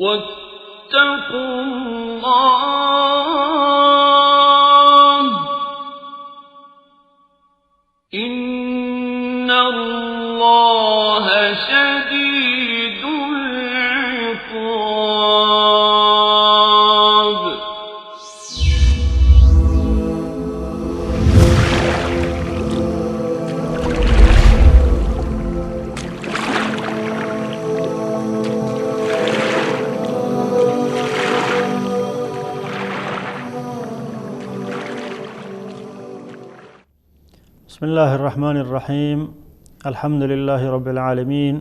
واتقوا الله إن الله شديد العقاب. بسم الله الرحمن الرحيم. الحمد لله رب العالمين،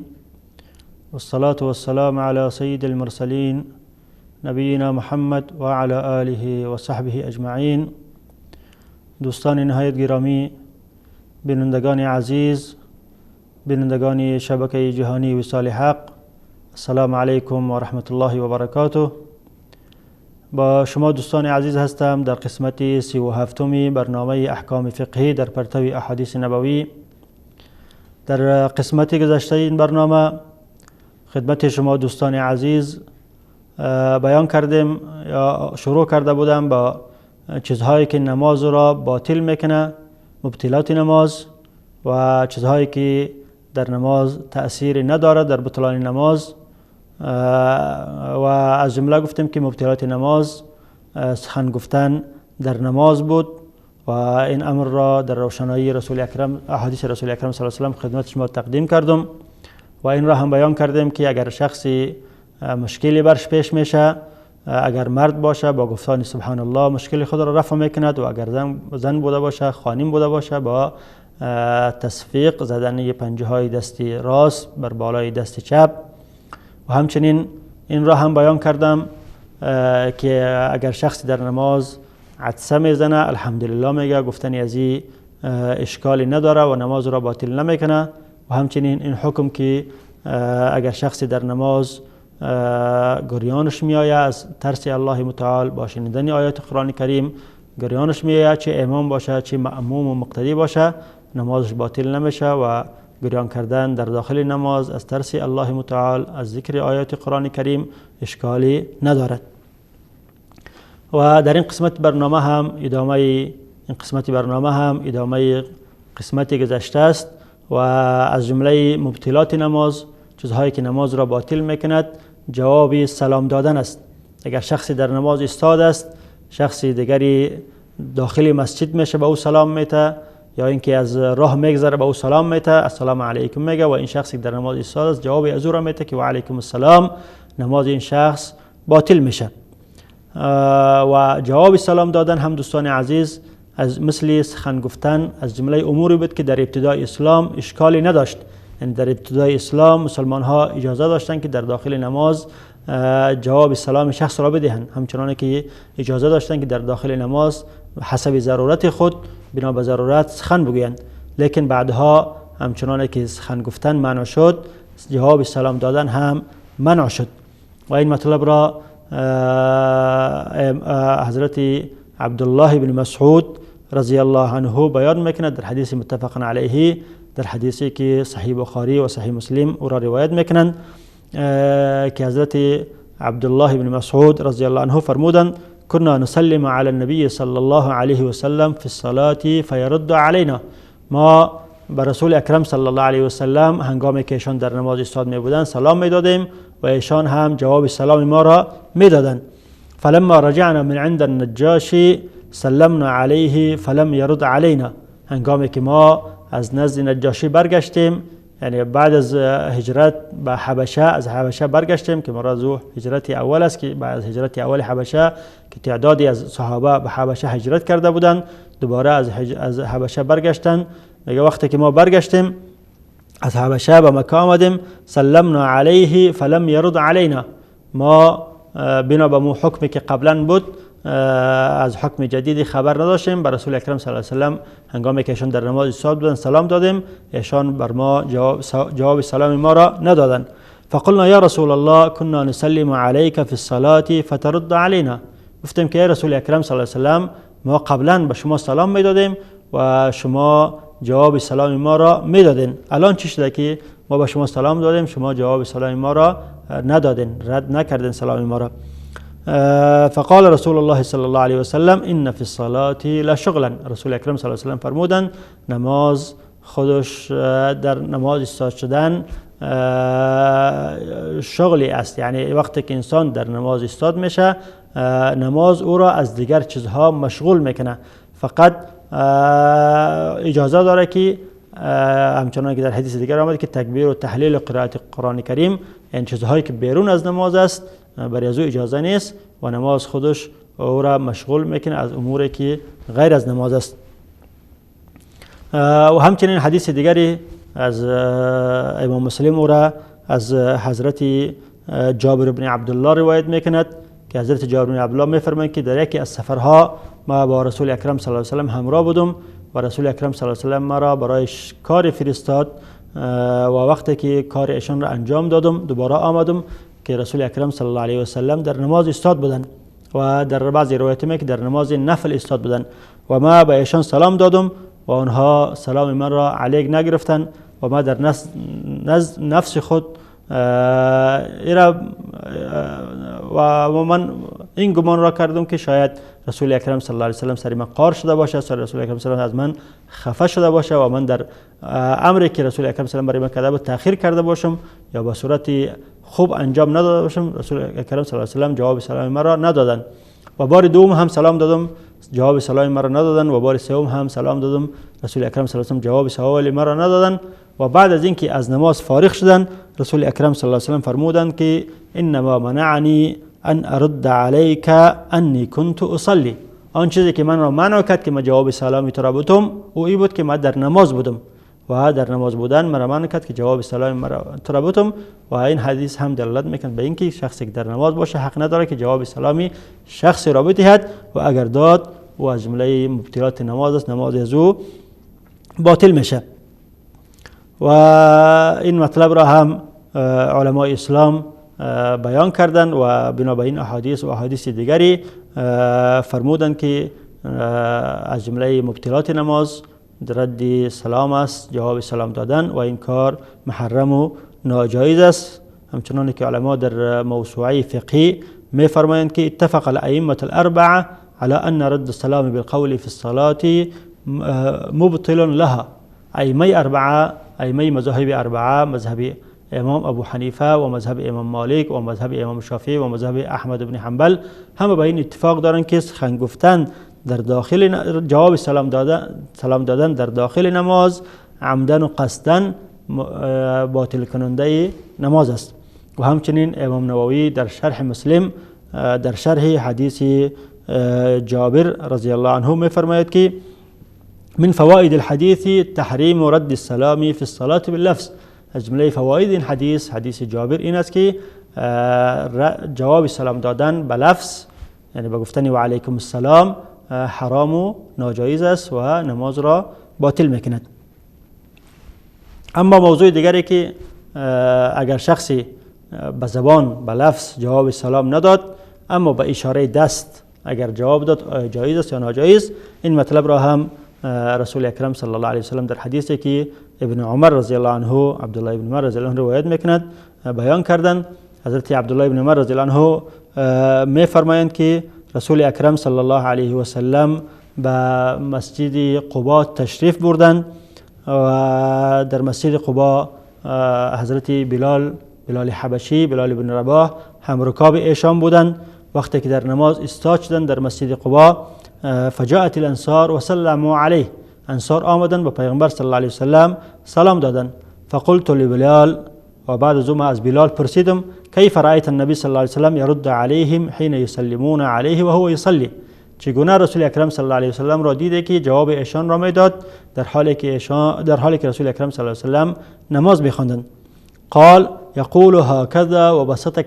والصلاة والسلام على سيد المرسلين نبينا محمد و علی آله و صحبه اجمعین. دوستان نهایت گرامی، بینندگان عزیز، بینندگان شبکه جهانی وصال حق، السلام علیکم و رحمت الله و برکاته. با شما دوستان عزیز هستم در قسمت 37 برنامه احکام فقهی در پرتو احادیث نبوی. در قسمت گذشته این برنامه خدمت شما دوستان عزیز بیان کردیم یا شروع کرده بودم با چیزهایی که نماز را باطل میکنه، مبطلات نماز، و چیزهایی که در نماز تأثیر ندارد در بطلان نماز. و از جمله گفتیم که مبطلات نماز سخن گفتن در نماز بود و این امر را در روشنایی رسول اکرم، احادیث رسول اکرم صلی الله علیه و سلم خدمت شما تقدیم کردم و این را هم بیان کردیم که اگر شخصی مشکلی برش پیش میشه، اگر مرد باشه با گفتن سبحان الله مشکل خود را رفع میکند و اگر زن بوده باشه، خانم بوده باشه، با تصفیق زدن پنجه های دست راست بر بالای دست چپ. و همچنین این را هم بیان کردم که اگر شخصی در نماز عطسه میزنه الحمدلله میگه، گفتن از این اشکالی نداره و نماز را باطل نمیکنه. و همچنین این حکم که اگر شخصی در نماز گریانش میآید از ترس الله متعال با شنیدن آیات قرآن کریم، گریانش میآید، چه امام باشه چه مأموم و مقتدی باشه، نمازش باطل نمیشه و گریان کردن در داخل نماز از ترس الله متعال، از ذکر آیات قرآن کریم اشکالی ندارد. و در این قسمت برنامه هم ادامه قسمت گذشته است و از جمله مبطلات نماز، چیزهایی که نماز را باطل میکند، جواب سلام دادن است. اگر شخصی در نماز ایستاده است، شخصی دیگری داخل مسجد میشه به او سلام میته، یا اینکه از راه میگذره به او سلام میته، السلام علیکم میگه و این شخصی در نماز ایستاده است جواب از او را میته که و علیکم السلام، نماز این شخص باطل میشه. و جواب سلام دادن هم دوستان عزیز از مثل سخن گفتن از جمله اموری بود که در ابتدای اسلام اشکالی نداشت. یعنی در ابتدای اسلام مسلمان ها اجازه داشتن که در داخل نماز جواب سلام شخص را بدهند، همچنان که اجازه داشتن که در داخل نماز حسب ضرورت خود بنا به ضرورت سخن بگویند. لیکن بعدها همچنان که سخن گفتن منع شد، جواب سلام دادن هم منع شد. و این مطلب را حضرت عبدالله بن مسعود رضی الله عنه بیان میکند در حدیث متفق علیه، در حدیثی که صحیح بخاری و صحیح مسلم او را روایت میکنند که حضرت عبدالله بن مسعود رضی الله عنه فرمودند كنا نسلم على النبي صلى الله عليه وسلم في الصلاة فيرد علينا. ما بر رسول اکرم صلی الله علیه و سلم هنگامی که ایشان در نماز ایستاد می بودند سلام می دادیم و ایشان هم جواب سلام ما را می دادند. فلما رجعنا من عند النجاشی سلمنا علیه فلم يرد علينا. هنگامی که ما از نزد نجاشی برگشتیم، یعنی بعد از هجرت به حبشه، از حبشه برگشتیم که مراد از هجرت اول است که بعد از هجرت اول حبشه که تعدادی از صحابه به حبشه هجرت کرده بودند دوباره از حبشه برگشتن. میگه وقتی که ما برگشتیم از حبشه به مکه آمدیم، سلمنا علیه فلم يرد علينا. ما بنا به مو حکمی که قبلا بود از حکم جدیدی خبر نداشتیم، بر رسول اکرم صلی الله علیه و سلم هنگامی که ایشان در نماز ایستاد بودند سلام دادیم، ایشان بر ما جواب سلام ما را ندادند. فقلنا یا رسول الله كنا نسلم عليك في الصلاة فترد علينا. گفتیم که ای رسول اکرم صلی الله علیه و سلم ما قبلا به شما سلام میدادیم و شما جواب سلام ما را میدادین، الان چی شده که ما به شما سلام دادیم شما جواب سلام ما را ندادین، رد نکردین سلام ما را. فقال رسول الله صلی الله علیه و سلم ان فی الصلاة لشغلا. رسول اکرم صلی الله علیه و سلم فرمودند نماز خودش در نماز ایستاد شدن شغلی است، یعنی وقتی که انسان در نماز ایستاد میشه نماز او را از دیگر چیزها مشغول میکنه. فقط اجازه داره که همچنان که در حدیث دیگر آمده که تکبیر و تحلیل و قرائت قرآن کریم این چیزهایی که بیرون از نماز است برای از او اجازه نیست و نماز خودش او را مشغول میکنه از اموری که غیر از نماز است. و همچنین حدیث دیگری از امام مسلم او را از حضرت جابر بن عبدالله روایت میکند که حضرت جابر بن عبدالله میفرمایند که در یکی از سفرها ما با رسول اکرم صلی الله علیه و سلم همراه بودم و رسول اکرم صلی الله علیه و سلم مرا برای کار فرستاد و وقتی که کار ایشان را انجام دادم دوباره آمدم که رسول اکرم صلی الله علیه و سلم در نماز ایستاد بودند و در بعضی روایت میگه که در نماز نفل ایستاد بودند و ما به ایشان سلام دادم و آنها سلام من را علیک نگرفتند و ما در نفس خود و من این گمان را کردم که شاید رسول اکرم صلی الله علیه و سلم سر من قار شده باشه، سر رسول اکرم صلی الله علیه و سلم از من خفه شده باشه و من در امری که رسول اکرم صلی الله علیه و سلم برای من کرده تاخیر باشم یا به صورت خوب انجام نداده باشم. رسول اکرم صلی الله علیه و سلم جواب سلام مرا ندادند و بار دوم هم سلام دادم جواب سلام مرا ندادند و بار سوم هم سلام دادم رسول اکرم صلی الله علیه و سلم جواب سلام مرا ندادند و بعد از اینکه از نماز فارغ شدند رسول اکرم صلی الله علیه و سلم فرمودند که انما منعنی ان ارد علیک انی کنت اصلی. آن چیزی که من را منع کرد که من جواب سلامی تو را بدم او ای بود که من در نماز بودم و در نماز بودن من را منع کرد که جواب سلام تو را بدم و این حدیث هم دلالت میکنه به اینکه شخصی که در نماز باشه حق نداره که جواب سلامی شخصی را بدهد و اگر داد و از جمله مبطلات نماز است، نماز از او باطل میشه. و این مطلب را هم علمای اسلام بیان کردند و بنابراین احادیث و احادیث دیگری فرمودند که از جمله مبطلات نماز رد سلام است، جواب سلام دادن و این کار محرم و ناجایز است. همچنان که علما در موسوعه فقهی می فرمایند که اتفق الائمه الاربعه على ان رد السلام بالقول في الصلاه مبطل لها. ائمه اربعه، ائمه مذاهب اربعه، مذهب امام ابو حنیفه و مذهب امام مالک و مذهب امام شافعی و مذهب احمد بن حنبل همه به این اتفاق دارند که سخن گفتن در داخل جواب سلام دادن در داخل نماز عمدن و قصدن باطل کننده نماز است. و همچنین امام نووی در شرح مسلم در شرح حدیث جابر رضی الله عنه می فرماید که من فوائد الحديث تحریم رد السلام في الصلاة باللفظ. از جمله فواید این حدیث جابر این است که جواب سلام دادن به لفظ یعنی به گفتن و علیکم السلام حرام و ناجایز است و نماز را باطل میکند. اما موضوع دیگری که اگر شخصی به زبان به لفظ جواب سلام نداد اما به اشاره دست اگر جواب داد جایز است یا ناجایز، این مطلب را هم رسول اکرم صلی الله علیه و سلم در حدیثی که ابن عمر رضی الله عنه عبدالله ابن عمر رضی الله عنه روایت میکند بیان کردند. حضرت عبدالله ابن عمر رضی الله عنه می فرمایند که رسول اکرم صلی الله علیه و سلم به مسجد قباء تشریف بردند و در مسجد قباء حضرت بلال حبشی، بلال بن رباح هم رکاب ایشان بودند. وقتی که در نماز استاد شدند در مسجد قباء فجاءت الانصار و سلموا علیه، انصار آمدند و پیغمبر صلی الله علیه و سلم سلام دادند. فقلت لبلال، و بعد از ما از بلال پرسیدم کیف رأیت النبی صلی الله علیه و سلم یرد علیهم حین یسلمون علیه و هو یصلی، چگونه رسول اکرم صلی الله علیه و سلم را دیده که جواب ایشان را میداد در حالی که رسول اکرم صلی الله علیه و سلم نماز می‌خواندند. قال یقول هكذا و بسط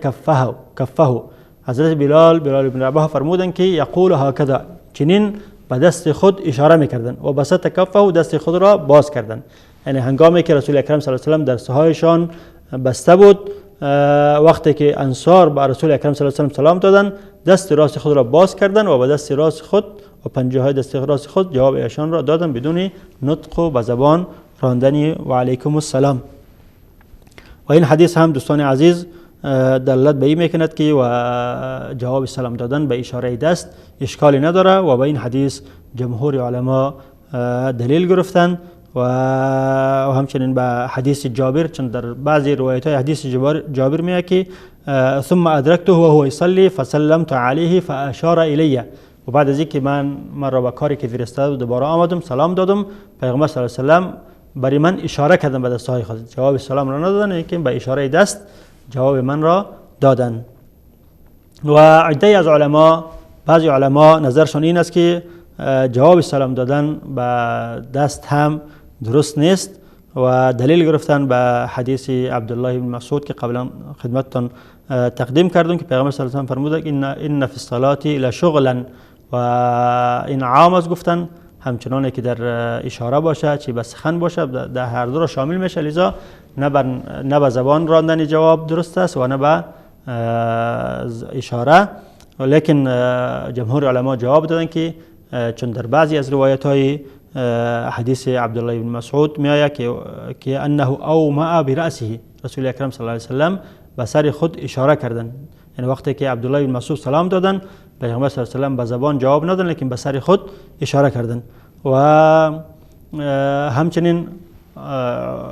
کفه. حضرت بلال بن رباح فرمودند که یقول هكذا، چنین به دست خود اشاره میکردند و بسط کفه دست خود را باز کردند. یعنی هنگامی که رسول اکرم صلی الله علیه و سلم دستهایشان بسته بود، وقتی که انصار به رسول اکرم صلی الله علیه و سلم سلام دادند دست راست خود را باز کردند و به دست راست خود و پنجه های دست راست خود جواب ایشان را دادند بدون نطق و به زبان راندن و علیکم السلام. و این حدیث هم دوستان عزیز دلالت به این میکند که و جواب سلام دادن به اشاره دست اشکالی نداره و به این حدیث جمهور علما دلیل گرفتن و همچنین به حدیث جابر، چون در بعضی روایت های حدیث جابر میگه که ثم ادرکته وهو يصلي فسلمت عليه فاشار الی، و بعد از اینکه من را به کاری که فرستاد دوباره آمدم سلام دادم، پیغمبر صلی الله علیه و سلم برای من اشاره کردن به دستهای خود، جواب سلام را ندادن، لیکن به اشاره دست جواب من را دادن. و عده از علما، بعضی علما نظرشون این است که جواب سلام دادن به دست هم درست نیست و دلیل گرفتن به حدیث عبدالله بن مسعود که قبلا خدمتتون تقدیم کردم که پیغمبر صلی الله علیه و آله فرموده ان فی الصلاه لشغلا، و این عام از گفتن همچنانه که در اشاره باشه چی به سخن باشه در هر دو را شامل میشه، لذا نه به زبان راندن جواب درست است و نه به اشاره. لیکن جمهور علما جواب دادن که چون در بعضی از روایت های حدیث عبدالله بن مسعود میآید که انه اومأ برأسه، رسول اکرم صلی الله علیه و سلم به سر خود اشاره کردن، یعنی وقتی که عبدالله بن مسعود سلام دادن پیغمبر صلی الله علیه و سلم به زبان جواب ندادن لیکن به سر خود اشاره کردن. و همچنین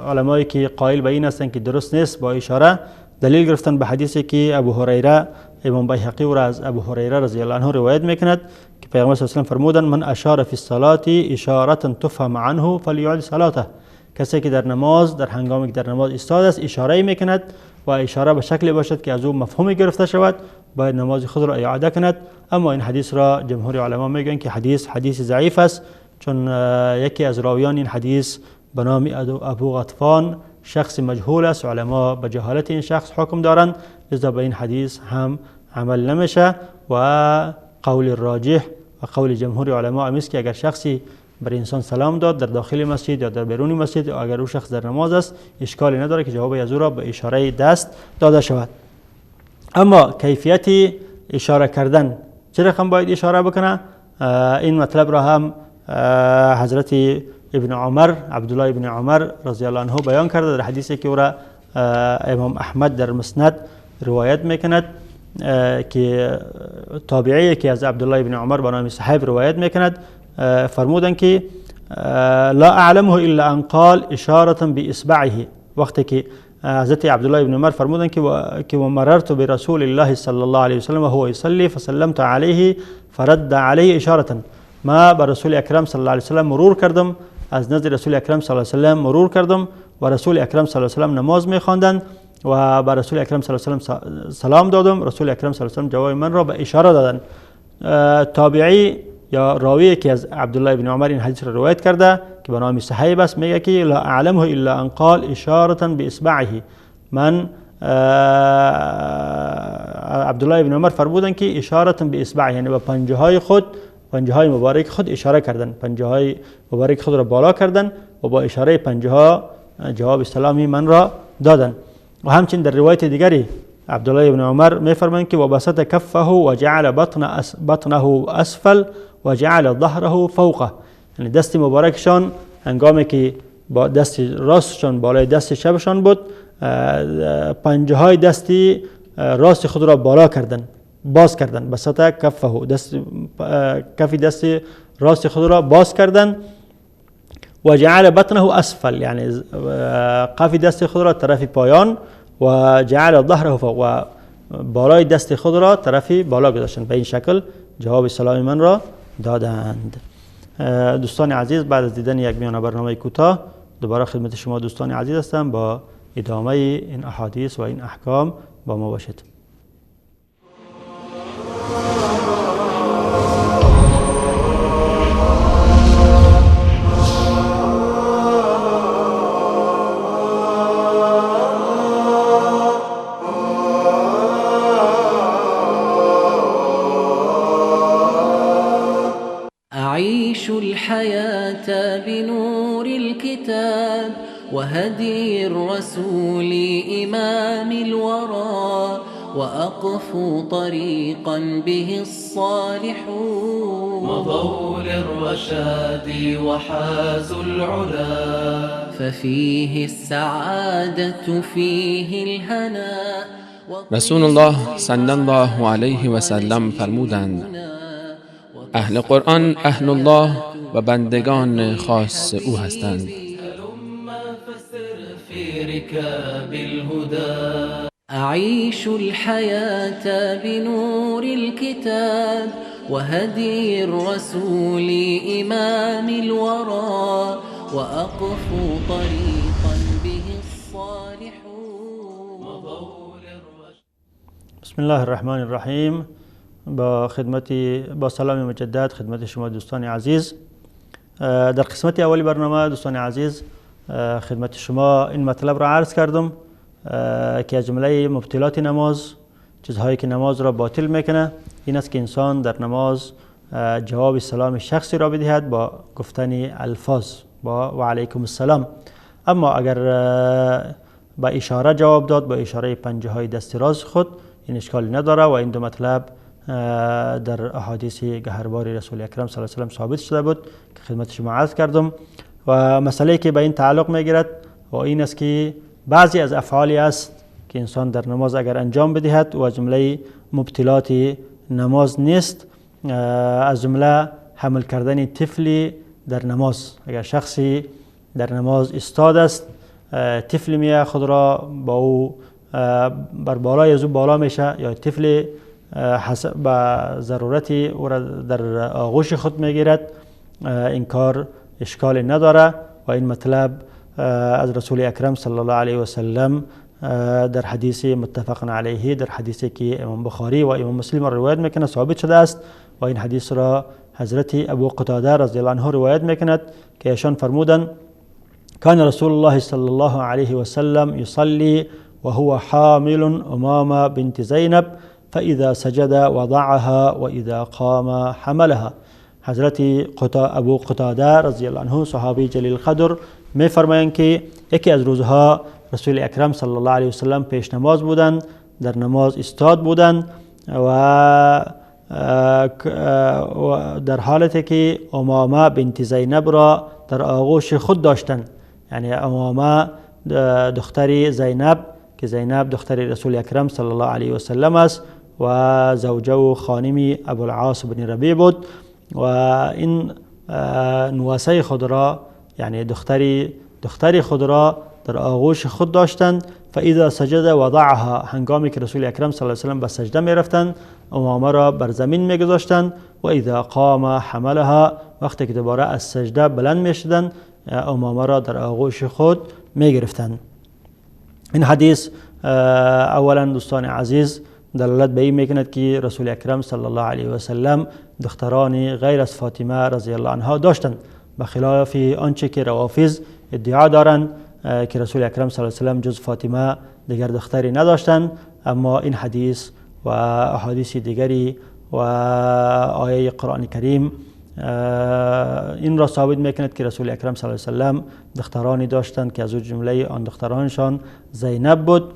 علمایی که قائل به این هستند که درست نیست با اشاره دلیل گرفتن به حدیثی که ابو هریره، امام بیهقی او را از ابو هریره رضی الله عنه روایت میکند که پیغمبر صلی الله علیه و سلم فرمودند من اشار فی الصلاه اشاره تفهم عنه فلیعد صلاته، کسی که در نماز در هنگامی که در نماز ایستاده است اشاره میکند و اشاره به شکلی باشد که از او مفهومی گرفته شود باید نماز خود را اعاده کند. اما این حدیث را جمهور علما میگن که حدیث ضعیف است، چون یکی از راویان این حدیث به نام ابو غطفان شخص مجهول است، علما به جهالت این شخص حکم دارند، لذا به این حدیث هم عمل نمیشه. و قول راجح و قول جمهور علما هم است که اگر شخصی بر انسان سلام داد در داخل مسجد یا در بیرون مسجد، اگر او شخص در نماز است اشکالی نداره که جواب از او را به اشاره دست داده شود. اما کیفیت اشاره کردن، چه رقم باید اشاره بکنه، این مطلب را هم حضرت ابن عمر، عبدالله ابن عمر رضی الله عنه بیان کرده در حدیثی که او را امام احمد در مسند روایت میکند که تابعی که از عبدالله ابن عمر به نام صحیب روایت میکند، فرمودند که لا اعلمه الا ان قال اشاره باصبعه، وقتی که حضرت عبدالله ابن عمر فرمودند که مررت برسول الله صلی الله علیه وسلم وهو يصلي فسلمت عليه فرد عليه اشاره، ما بر رسول اکرم صلی الله علیه وسلم مرور کردم، از نزد رسول اکرم صلی الله علیه وسلم مرور کردم و رسول اکرم صلی الله علیه وسلم نماز می‌خواندند و بر رسول اکرم صلی الله علیه وسلم سلام دادم، رسول اکرم صلی الله علیه وسلم جواب من را به اشاره دادند. تابعی یا راوی که از عبدالله ابن عمر این حدیث را روایت کرده که به نام صحیب است میگه که لا اعلمه الا ان قال اشاره باصبعه، من عبدالله ابن عمر فرمودند که اشاره باصبعه یعنی با پنجه های خود، پنجه های مبارک خود اشاره کردن، پنجه های مبارک خود را بالا کردن و با اشاره پنجه ها جواب سلامی من را دادن. و همچنین در روایت دیگری عبدالله ابن عمر میفرمایند که وبسط کفه و جعل بطنه اسفل و جعل ظهره فوقه، یعنی دست مبارکشان هنگامی که با دست راستشان بالای دست چپشان بود، پنجه های دست راست خود را بالا کردن، باز کردن، بسط کفه کف دست راست خود را باز کردن و جعل بطنه اسفل یعنی قف دست خود را طرف پایان و جعل ظهره فوق و بالای دست خود را طرف بالا گذاشتن. به این شکل جواب سلام من را دادند. دوستان عزیز، بعد از دیدن یک میانه برنامه کوتاه دوباره خدمت شما دوستان عزیز هستم با ادامه این احادیث و این احکام با ما باشید. أعيش الحياة بنور الكتاب وهدي الرسول إمام الورى وأقفو طريقا به الصالحون مضوا للرشاد وحازوا العلا ففيه السعادة فيه الهنا رسول الله صلی الله علیه و سلم فرمودند اهل قرآن اهل الله و بندگان خاص او هستند. في ركاب الهدى أعيش الحياة بنور الكتاب وهدي الرسول إمام الورى وأقفو طريقا به الصالحون. بسم الله الرحمن الرحیم. با سلام مجدد خدمت شما دوستان عزیز. در قسمت اولی برنامه دوستان عزیز خدمت شما این مطلب را عرض کردم که از جمله مبطلات نماز، چیزهایی که نماز را باطل میکنه، این است که انسان در نماز جواب سلام شخصی را بدهد با گفتن الفاظ با و علیکم السلام. اما اگر با اشاره جواب داد، با اشاره پنجه های دست راست خود، این اشکالی نداره و این دو مطلب در احادیث گهربار رسول اکرم صلی الله علیه و سلم ثابت شده بود که خدمت شما عرض کردم. و مسئله که به این تعلق میگیرد و این است که بعضی از افعالی است که انسان در نماز اگر انجام بدهد و جمله مبطلات نماز نیست، از جمله حمل کردن طفلی در نماز. اگر شخصی در نماز استاد است، طفل میه خود را با او بر بالای از او بالا میشه یا طفل به ضرورت او را در آغوش خود میگیرد، این کار اشکال نداره و این مطلب از رسول اکرم صلی الله علیه و سلم در حدیث متفق علیه، در حدیثی که امام بخاری و امام مسلم روایت میکنه ثابت شده است و این حدیث را حضرت ابو قتاده رضی الله عنه روایت میکند که ایشان فرمودند کان رسول الله صلی الله علیه و سلم یصلی وهو حامل امامه بنت زینب فاذا سجد وضعها واذا قام حملها. حضرت ابو قتاده رضی الله عنه صحابی جلیل القدر می فرمایند که یکی از روزها رسول اکرم صلی الله علیه و سلم پیش نماز بودند، در نماز استاد بودند و در حالتی که امامه بنت زینب را در آغوش خود داشتند. یعنی امامه دختر زینب که زینب دختر رسول اکرم صلی الله علیه و سلم است و زوجه و خانم ابوالعاص بن ربیع بود و این نواسه خود را یعنی دختر خود را در آغوش خود داشتند. فاذا سجد وضعها، هنگامی که رسول اکرم صلی الله علیه و سلم به سجده می رفتند امامه را بر زمین می گذاشتند و اذا قام حملها، وقتی که دوباره از سجده بلند می شدند امامه را در آغوش خود می گرفتند. این حدیث اولا دوستان عزیز دلالت به این میکند که رسول اکرم صلی الله علیه و سلم دخترانی غیر از فاطمه رضی الله عنها داشتند، بخلاف آنچه که روافض ادعا دارند که رسول اکرم صلی الله علیه و سلم جز فاطمه دیگر دختری نداشتند. اما این حدیث و احادیث دیگری و آیه قرآن کریم این را ثابت میکند که رسول اکرم صلی الله علیه و سلم دخترانی داشتند که از جمله آن دخترانشان زینب بود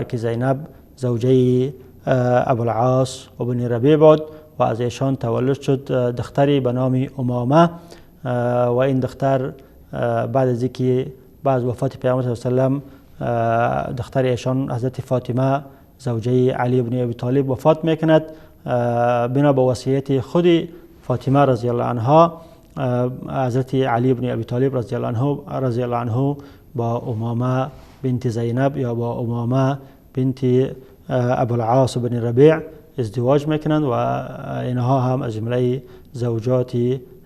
که زینب زوجه ابوالعاص و بن ربیع بود و از ایشان تولد شد دختری به نام امامه و این دختر بعد از اینکه بعد وفات پیامبر صلی الله علیه و سلم دختر ایشان حضرت فاطمه زوجه علی بن ابی طالب وفات میکند، بنا به وصیت خود فاطمه رضی الله عنها حضرت علی بن ابی طالب رضی الله عنه با امامه بنت زینب یا با امامه بنت ابوالعاص بن ربیع ازدواج میکنند و اینها هم از جمله زوجات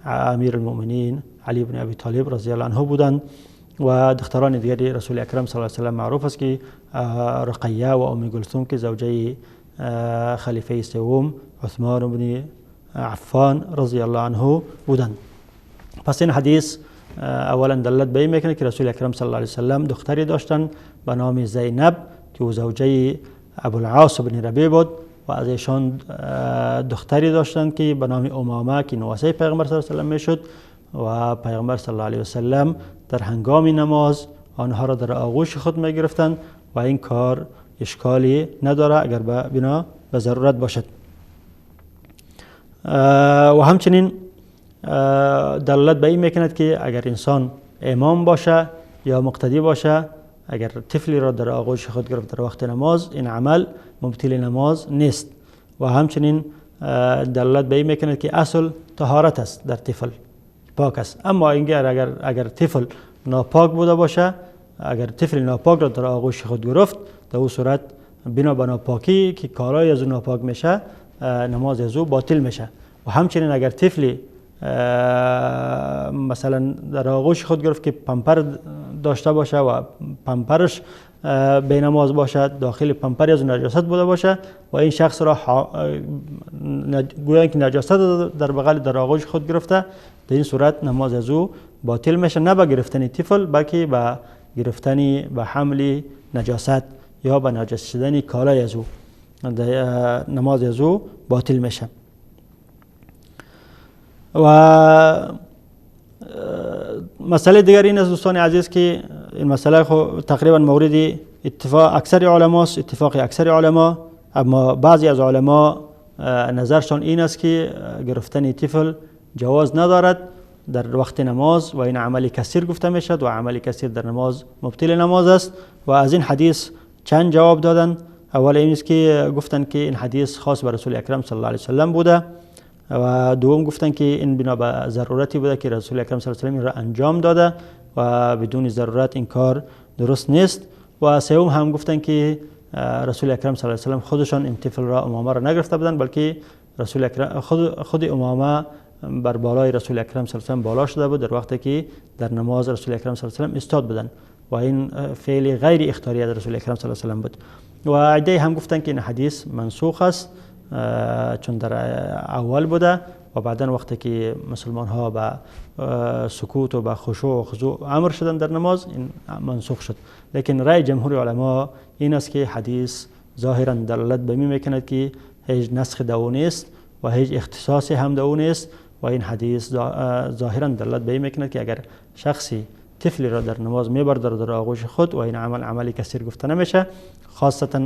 امیر المؤمنین علی بن ابی طالب رضی الله عنه بودند. و دختران دیگری رسول اکرم صلی الله علیه و سلم معروف است که رقیه و ام کلثوم که زوجه خلیفه سوم عثمان بن عفان رضی الله عنه بودند. پس این حدیث اولا دلالت به این میکنه که رسول اکرم صلی الله علیه و سلم دختری داشتند به نام زینب که او زوجه ابوالعاص بن ربیع بود و از ایشان دختری داشتند که به نام امامه که نواسه پیغمبر صلی الله علیه و سلم میشد و پیغمبر صلی الله علیه و سلم در هنگام نماز آنها را در آغوش خود می گرفتند و این کار اشکالی نداره اگر بنا به ضرورت باشد. و همچنین دلالت به این میکند که اگر انسان امام باشه یا مقتدی باشه اگر طفلی را در آغوش خود گرفت در وقت نماز، این عمل مبطل نماز نیست. و همچنین دلالت به این میکند که اصل طهارت است در طفل، پاک است. اما اگر طفل ناپاک بوده باشه، اگر طفل ناپاک را در آغوش خود گرفت، در او صورت بنا به ناپاکی که کالای از او ناپاک میشه، نماز از او باطل میشه. و همچنین اگر طفلی مثلا در آغوش خود گرفت که پمپر داشته باشه و پمپرش به نماز باشد، داخل پمپری از نجاست بوده باشه و این شخص را گویا که نجاست در بغل در آغوش خود گرفته، در این صورت نماز از او باطل میشه، نه به گرفتن طفل بلکه به گرفتن به حمل نجاست یا به نجس شدن کالای از او، نماز از او باطل میشه. و مسئله دیگر این است دوستان عزیز که این مسئله تقریبا مورد اتفاق اکثر علما است، اتفاق اکثر علما، اما بعضی از علما نظرشان این است که گرفتن طفل جواز ندارد در وقت نماز و این عمل کثیر گفته می شود و عمل کثیر در نماز مبطل نماز است. و از این حدیث چند جواب دادن. اول این است که گفتن که این حدیث خاص به رسول اکرم صلی الله علیه و سلم بوده و دوم گفتن که این بنا به ضرورتی بوده که رسول اکرم صلی الله علیه و سلم را انجام داده و بدون ضرورت این کار درست نیست. و سوم هم گفتن که رسول اکرم صلی الله علیه و سلم خودشان این طفل را امامه را نگرفته بودند، بلکه رسول اکرم خود امامه بر بالای رسول اکرم صلی الله علیه و سلم بالا شده بود در وقتی که در نماز رسول اکرم صلی الله علیه و سلم استاد بودند و این فعل غیر اختیاری از رسول اکرم صلی الله علیه و سلم بود. و عده هم گفتن که این حدیث منسوخ است چون در اول بوده و بعدا وقتی که مسلمان ها به سکوت و به خشوع و خضوع امر شدن در نماز، این منسوخ شد. لیکن رأی جمهور علما این است که حدیث ظاهرا دلالت به می میکند که هیچ نسخ دو نیست و هیچ اختصاص هم دو نیست و این حدیث ظاهرا دلالت به این میکند که اگر شخصی طفلی را در نماز میبرد در آغوش خود و این عملی کثیر گفته نمیشه، خاصتا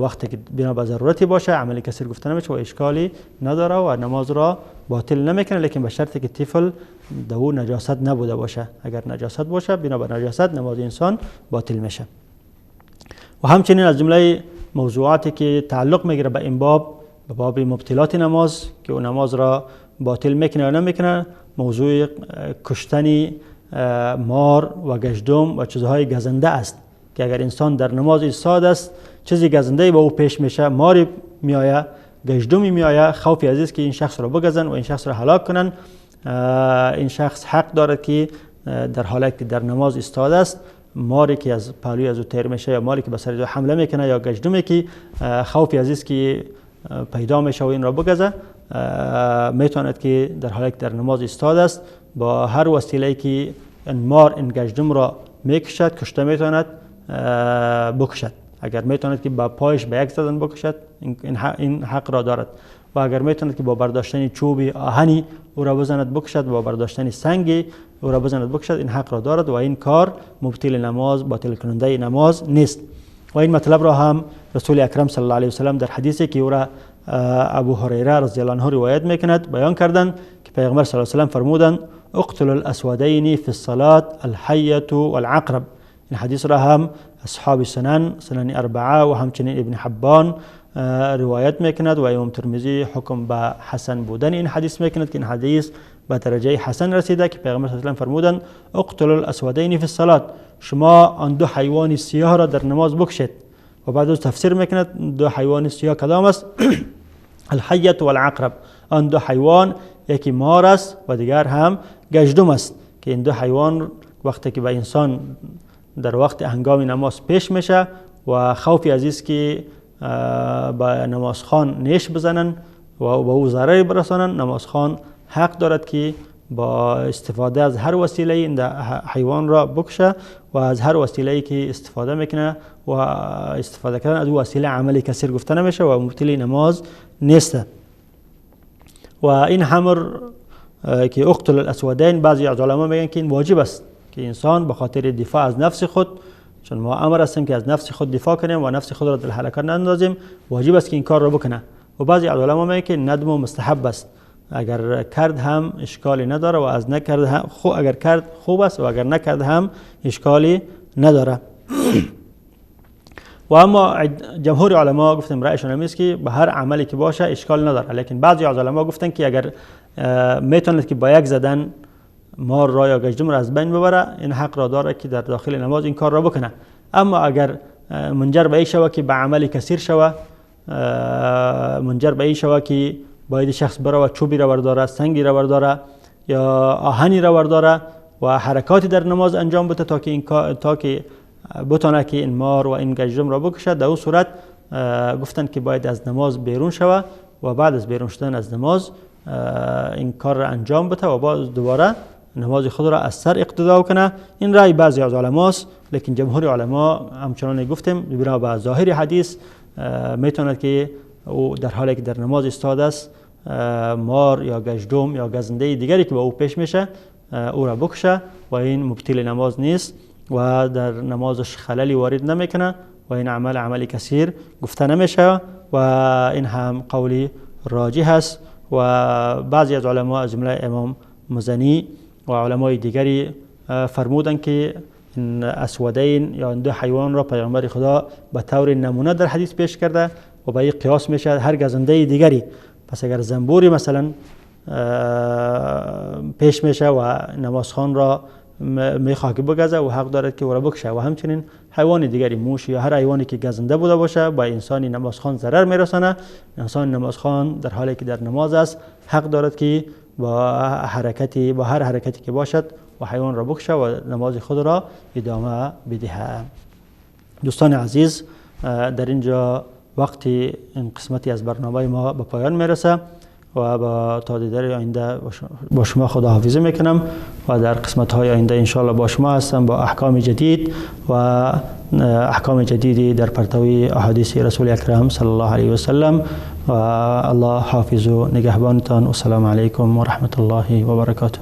وقتی که بنا به ضرورتی باشه عملی کثیر گفته نمیشه و اشکالی نداره و نماز را باطل نمیکنه، لیکن به شرطی که طفل دو نجاست نبوده باشه. اگر نجاست باشه بنا به نجاست نماز انسان باطل میشه. و همچنین از جمله موضوعاتی که تعلق میگیره به این باب، به باب مبطلات نماز که اون نماز را باطل میکنه یا نمیکنه، موضوع کشتن مار و گژدم و چیزهای گزنده است که اگر انسان در نماز ایستاد است چیزی گزنده با او پیش میشه، ماری میآید، گژدمی میآید، خوفی از است که این شخص را بگزن و این شخص را هلاک کنن، این شخص حق دارد که در حالت که در نماز ایستاده است ماری که از پهلوی از او تیر میشه یا ماری که به سر او حمله میکنه یا گژدمی که خوفی از است که پیدا میشه و این را بگزه، میتواند که در حالت در نماز ایستاده است با هر وسیله‌ای که این مار این گژدم را میکشد کشته میتواند بکشد. اگر میتواند که با پایش به یک زدن بکشد این حق را دارد و اگر میتواند که با برداشتن چوبی آهنی او را بزند بکشد، با برداشتن سنگی او را بزند بکشد، این حق را دارد و این کار مبطل نماز، باطل کننده نماز نیست. و این مطلب را هم رسول اکرم صلی الله علیه و سلم در حدیثی که او را ابو هریره رضی الله عنه روایت میکند بیان کردند که پیغمبر صلی الله علیه و سلم فرمودند اقتل الاسودین فی الصلاة الحیة والعقرب. این حدیث را هم اصحاب سنن اربعه و همچنین ابن حبان روایت میکند و امام ترمذی حکم به حسن بودن این حدیث میکند که این حدیث به درجه حسن رسیده که پیغمبر صلی الله علیه و سلم فرمودند اقتل الاسودین فی الصلاة، شما آن دو حیوان سیاه را در نماز بکشید. و بعد از تفسیر میکند دو حیوان سیاه کدام است؟ الحیة والعقرب، آن دو حیوان یکی مار است و دیگر هم گژدم است که این دو حیوان وقتی که به انسان در وقت هنگام نماز پیش میشه و خوفی از است که به نمازخوان نیش بزنن و به او ضرری برسانن، نمازخوان حق دارد که با استفاده از هر وسیله این حیوان را بکشه و از هر وسیله‌ای که استفاده میکنه و استفاده کردن از وسیله عملی کثیر گفته نمیشه و مبطل نماز نیست. و این امر که اقتل الاسودین، بعضی از علما میگن که این واجب است که انسان به خاطر دفاع از نفس خود، چون ما امر هستیم که از نفس خود دفاع کنیم و نفس خود را در هلاکت نندازیم، واجب است که این کار را بکنه. و بعضی از علما میگن که ندم و مستحب است، اگر کرد هم اشکالی نداره و از نکرد هم اگر کرد خوب است و اگر نکرد هم اشکالی نداره. و اما جمهور علما گفتیم رأیشون هم است که به هر عملی که باشه اشکال نداره، لیکن بعضی از علما گفتن که اگر میتوند که با یک زدن مار را یا گژدهم را از بین ببره، این حق را داره که در داخل نماز این کار را بکنه. اما اگر منجر به این شوه که به عمل کثیر شوه، منجر به این شوه که باید شخص بره و چوبی را برداره، سنگی را برداره یا آهنی را برداره و حرکاتی در نماز انجام بده تا که بتونه که این مار و این گژدهم را بکشه، در اون صورت گفتن که باید از نماز بیرون شوه و بعد از بیرون شدن از نماز این کار را انجام بده و باز دوباره نماز خود را از سر اقتدا کنه. این رأی بعضی از علماست، لیکن جمهور علما همچنان گفتیم بنا به ظاهر حدیث میتوند که او در حالی که در نماز ایستاده است مار یا گژدهم یا گزنده دیگری که به او پیش میشه او را بکشه و این مبطل نماز نیست و در نمازش خللی وارد نمیکنه و این عملی کثیر گفته نمیشه و این هم قولی راجح است. و بعضی از علما از جمله امام مزنی و علمای دیگری فرمودند که این اسودین یا این دو حیوان را پیامبر خدا به طور نمونه در حدیث پیش کرده و به این قیاس میشه هر گزنده دیگری. پس اگر زنبوری مثلا پیش میشه و نمازخوان را میخواه که بگزه و حق دارد که او را بکشه و همچنین حیوان دیگری، موش یا هر حیوانی که گزنده بوده باشه با انسانی نمازخوان ضرر میرسانه، انسان نمازخوان در حالی که در نماز است حق دارد که با هر حرکتی که باشد و حیوان را بکشه و نماز خود را ادامه بده. دوستان عزیز، در اینجا وقتی این قسمتی از برنامه ما به پایان میرسه و با تا دیدار آینده با شما خداحافظی میکنم و در قسمت های آینده انشاءالله با شما هستم با احکام جدید و احکام جدیدی در پرتوی احادیث رسول اکرم صلی الله علیه و سلم و الله حافظ و نگهبانتان و السلام علیکم و رحمت الله و برکاته.